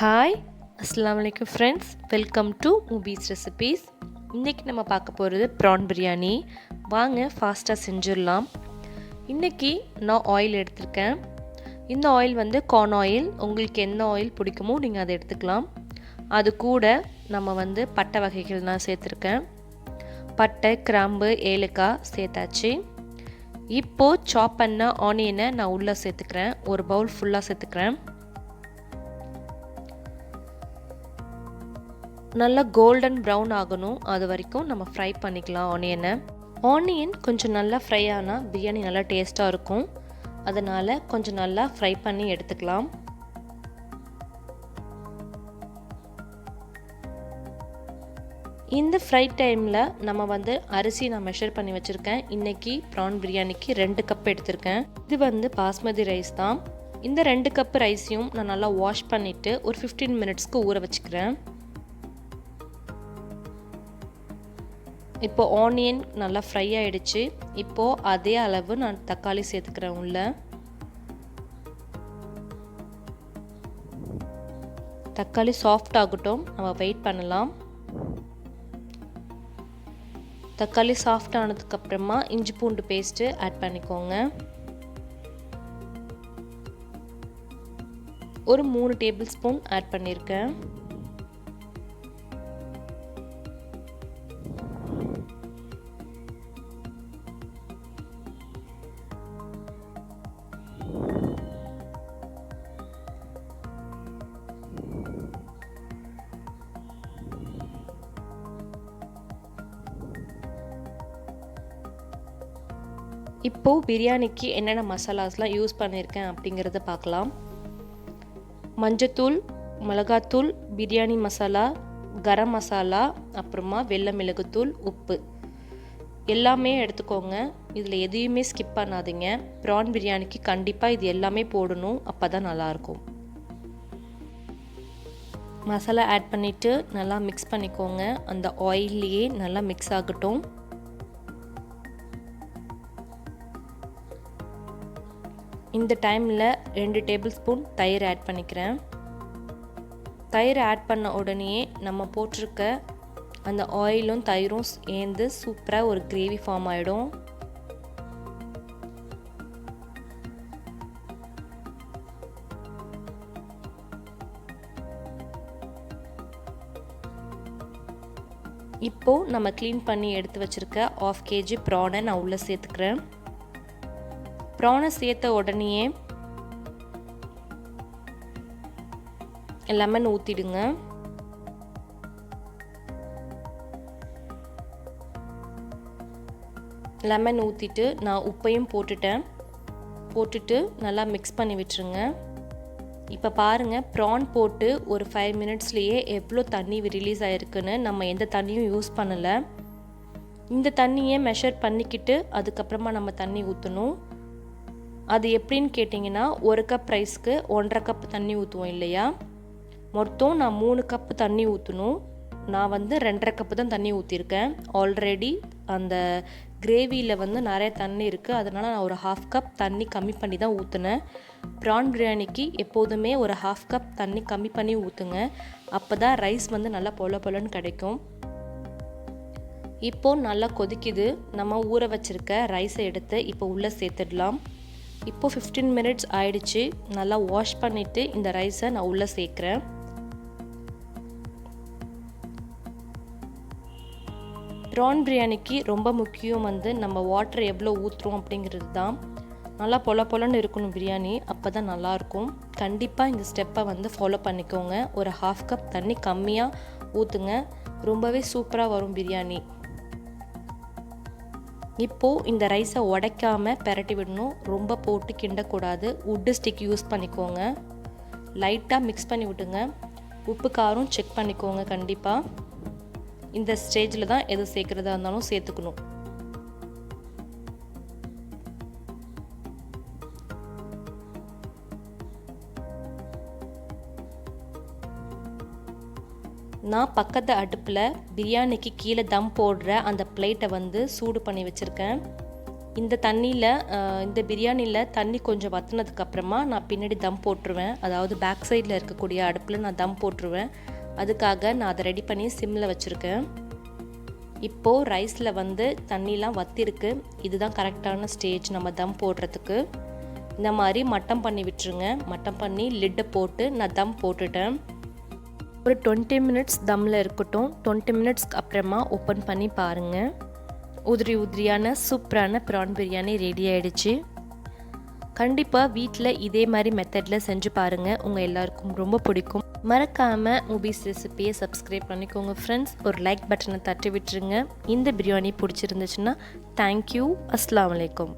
Hi அஸ்ஸலாமு அலைக்கும் friends, welcome to மூபீஸ் recipes. இன்றைக்கி நம்ம பார்க்க போகிறது ப்ரான் பிரியாணி. வாங்க ஃபாஸ்ட்டாக செஞ்சிடலாம். இன்றைக்கி நான் ஆயில் எடுத்திருக்கேன். இந்த ஆயில் வந்து கார்ன் ஆயில். உங்களுக்கு என்ன ஆயில் பிடிக்குமோ நீங்கள் அதை எடுத்துக்கலாம். அது கூட நம்ம வந்து பட்டை வகைகள் நான் சேர்த்துருக்கேன். பட்டை, கிராம்பு, ஏலக்காய் சேர்த்தாச்சு. இப்போது சாப் பண்ண ஆனியனை நான் உள்ளே சேர்த்துக்கிறேன். ஒரு பவுல் ஃபுல்லாக சேர்த்துக்கிறேன். நல்லா கோல்டன் ப்ரௌன் ஆகணும், அது வரைக்கும் நம்ம ஃப்ரை பண்ணிக்கலாம் ஆனியனை. ஆனியன் கொஞ்சம் நல்லா ஃப்ரை ஆனால் பிரியாணி நல்லா டேஸ்ட்டாக இருக்கும். அதனால் கொஞ்சம் நல்லா ஃப்ரை பண்ணி எடுத்துக்கலாம். இந்த ஃப்ரை டைமில் நம்ம வந்து அரிசி நான் மெஷர் பண்ணி வச்சுருக்கேன். இன்றைக்கி ப்ரான் பிரியாணிக்கு 2 கப் எடுத்திருக்கேன். இது வந்து பாஸ்மதி ரைஸ் தான். இந்த 2 கப் ரைஸையும் நான் நல்லா வாஷ் பண்ணிவிட்டு ஒரு 15 மினிட்ஸ்க்கு ஊற வச்சுக்கிறேன். இப்போது ஆனியன் நல்லா ஃப்ரை ஆகிடுச்சு. இப்போது அதே அளவு நான் தக்காளி சேர்த்துக்கிறேன் உள்ள. தக்காளி சாஃப்ட் ஆகட்டும், நம்ம வெயிட் பண்ணலாம். தக்காளி சாஃப்ட் ஆனதுக்கப்புறமா இஞ்சி பூண்டு பேஸ்ட்டு ஆட் பண்ணிக்கோங்க. ஒரு 3 டேபிள் ஸ்பூன் ஆட் பண்ணியிருக்கேன். இப்போது பிரியாணிக்கு என்னென்ன மசாலாஸ்லாம் யூஸ் பண்ணியிருக்கேன் அப்படிங்கிறத பார்க்கலாம். மஞ்சத்தூள், மிளகாத்தூள், பிரியாணி மசாலா, கரம் மசாலா, அப்புறமா வெள்ளை மிளகுத்தூள், உப்பு எல்லாமே எடுத்துக்கோங்க. இதில் எதையுமே ஸ்கிப் பண்ணாதீங்க. ப்ரான் பிரியாணிக்கு கண்டிப்பாக இது எல்லாமே போடணும், அப்போ தான் நல்லாயிருக்கும். மசாலா ஆட் பண்ணிவிட்டு நல்லா மிக்ஸ் பண்ணிக்கோங்க. அந்த ஆயில்லையே நல்லா மிக்ஸ் ஆகட்டும். இந்த டைமில் 2 டேபிள் ஸ்பூன் தயிர் ஆட் பண்ணிக்கிறேன். தயிர் ஆட் பண்ண உடனே நம்ம போட்டிருக்க அந்த ஆயிலும் தயிரும் சேர்ந்து சூப்பராக ஒரு கிரேவி ஃபார்ம் ஆகிடும். இப்போது நம்ம க்ளீன் பண்ணி எடுத்து வச்சுருக்க 1/2 kg ப்ரானை நான் உள்ளே சேர்த்துக்கிறேன். ப்ரானை சேர்த்த உடனேயே லெமன் ஊற்றிடுங்க. லெமன் ஊற்றிட்டு நான் உப்பையும் போட்டுட்டு நல்லா மிக்ஸ் பண்ணி விட்டுருங்க. இப்போ பாருங்கள், ப்ரான் போட்டு ஒரு 5 மினிட்ஸ்லேயே எவ்வளோ தண்ணி ரிலீஸ் ஆகிருக்குன்னு. நம்ம எந்த தண்ணியும் யூஸ் பண்ணலை. இந்த தண்ணியை மெஷர் பண்ணிக்கிட்டு அதுக்கப்புறமா நம்ம தண்ணி ஊற்றணும். அது எப்படின்னு கேட்டிங்கன்னா, 1 கப் ரைஸ்க்கு 1.5 கப் தண்ணி ஊற்றுவோம் இல்லையா? மொத்தம் நான் 3 கப்பு தண்ணி ஊற்றணும். நான் வந்து 2.5 கப்பு தான் தண்ணி ஊற்றிருக்கேன். ஆல்ரெடி அந்த கிரேவியில் வந்து நிறைய தண்ணி இருக்குது. அதனால் நான் ஒரு 1/2 கப் தண்ணி கம்மி பண்ணி தான் ஊற்றினேன். ப்ரான் பிரியாணிக்கு எப்போதுமே ஒரு 1/2 கப் தண்ணி கம்மி பண்ணி ஊற்றுங்க. அப்போ தான் ரைஸ் வந்து நல்லா பொலன்னு கிடைக்கும். இப்போது நல்லா கொதிக்குது. நம்ம ஊற வச்சுருக்க ரைஸை எடுத்து இப்போ உள்ளே சேர்த்துடலாம். இப்போது 15 மினிட்ஸ் ஆயிடுச்சு. நல்லா வாஷ் பண்ணிவிட்டு இந்த ரைஸை நான் உள்ளே சேர்க்குறேன். ப்ரான் பிரியாணிக்கு ரொம்ப முக்கியம் வந்து நம்ம வாட்டர் எவ்வளோ ஊற்றுறோம் அப்படிங்கிறது தான். நல்லா பொலன்னு இருக்கணும் பிரியாணி, அப்போ தான் நல்லாயிருக்கும். கண்டிப்பாக இந்த ஸ்டெப்பை வந்து ஃபாலோ பண்ணிக்கோங்க. ஒரு 1/2 கப் தண்ணி கம்மியாக ஊற்றுங்க. ரொம்பவே சூப்பராக வரும் பிரியாணி. இப்போது இந்த ரைஸை உடைக்காமல் பெரட்டி விடணும். ரொம்ப போட்டு கிண்டக்கூடாது. வுட்டு ஸ்டிக் யூஸ் பண்ணிக்கோங்க. லைட்டாக மிக்ஸ் பண்ணி விட்டுங்க. உப்பு காரம் செக் பண்ணிக்கோங்க. கண்டிப்பாக இந்த ஸ்டேஜில் தான் எது சேர்க்குறதா இருந்தாலும் சேர்த்துக்கணும். நான் பக்கத்து அடுப்பில் பிரியாணிக்கு கீழே தம் போடுற அந்த பிளேட்டை வந்து சூடு பண்ணி வச்சுருக்கேன். இந்த தண்ணியில் இந்த பிரியாணியில் தண்ணி கொஞ்சம் வற்றினதுக்கப்புறமா நான் பின்னாடி தம் போட்டுருவேன். அதாவது பேக் சைடில் இருக்கக்கூடிய அடுப்பில் நான் தம் போட்டுருவேன். அதுக்காக நான் அதை ரெடி பண்ணி சிம்மில் வச்சுருக்கேன். இப்போது ரைஸில் வந்து தண்ணிலாம் வற்றிருக்கு. இதுதான் கரெக்டான ஸ்டேஜ் நம்ம தம் போடுறதுக்கு. இந்த மாதிரி மட்டம் பண்ணி விட்டுருங்க. மட்டம் பண்ணி லிட்டை போட்டு நான் தம் போட்டுட்டேன். ஒரு 20 மினிட்ஸ் தம்மில் இருக்கட்டும். 20 மினிட்ஸ்க்கு அப்புறமா ஓப்பன் பண்ணி பாருங்கள். உதிரியான சூப்பரான ப்ரான் பிரியாணி ரெடி ஆகிடுச்சு. கண்டிப்பாக வீட்டில் இதே மாதிரி மெத்தடில் செஞ்சு பாருங்கள். உங்கள் எல்லாருக்கும் ரொம்ப பிடிக்கும். மறக்காமல் மூவிஸ் ரெசிபியை சப்ஸ்கிரைப் பண்ணிக்கோங்க ஃப்ரெண்ட்ஸ். ஒரு லைக் பட்டனை தட்டி விட்டுருங்க. இந்த பிரியாணி பிடிச்சிருந்துச்சுன்னா தேங்க்யூ. அஸ்ஸலாமு அலைக்கும்.